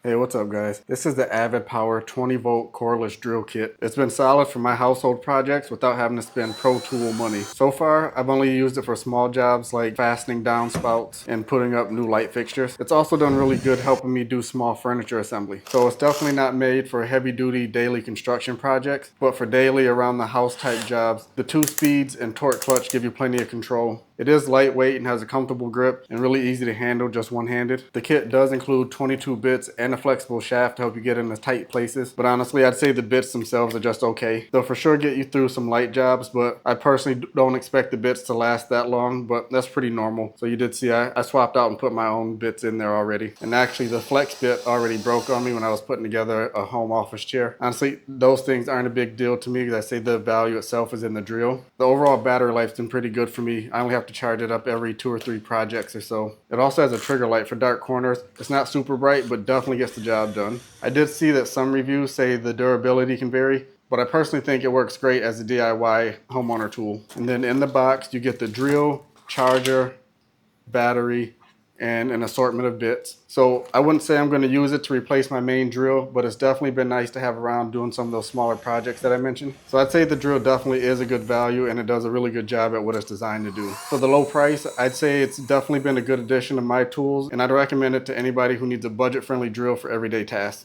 Hey, what's up guys? This is the Avid Power 20 volt cordless drill kit. It's been solid for my household projects without having to spend pro tool money. So far, I've only used it for small jobs like fastening downspouts and putting up new light fixtures. It's also done really good helping me do small furniture assembly. So it's definitely not made for heavy duty daily construction projects, but for daily around the house type jobs. The 2 speeds and torque clutch give you plenty of control. It is lightweight and has a comfortable grip and really easy to handle just one-handed. The kit does include 22 bits and a flexible shaft to help you get into tight places, but honestly I'd say the bits themselves are just okay. They'll for sure get you through some light jobs, but I personally don't expect the bits to last that long, but that's pretty normal. So you did see I swapped out and put my own bits in there already. And actually the flex bit already broke on me when I was putting together a home office chair. Honestly, those things aren't a big deal to me because I say the value itself is in the drill. The overall battery life's been pretty good for me. I only have to charge it up every 2 or 3 projects or so. It also has a trigger light for dark corners. It's not super bright, but definitely gets the job done. I did see that some reviews say the durability can vary, but I personally think it works great as a DIY homeowner tool. And then in the box, you get the drill, charger, battery, and an assortment of bits. So I wouldn't say I'm going to use it to replace my main drill, but it's definitely been nice to have around doing some of those smaller projects that I mentioned. So I'd say the drill definitely is a good value and it does a really good job at what it's designed to do. For the low price, I'd say it's definitely been a good addition to my tools, and I'd recommend it to anybody who needs a budget-friendly drill for everyday tasks.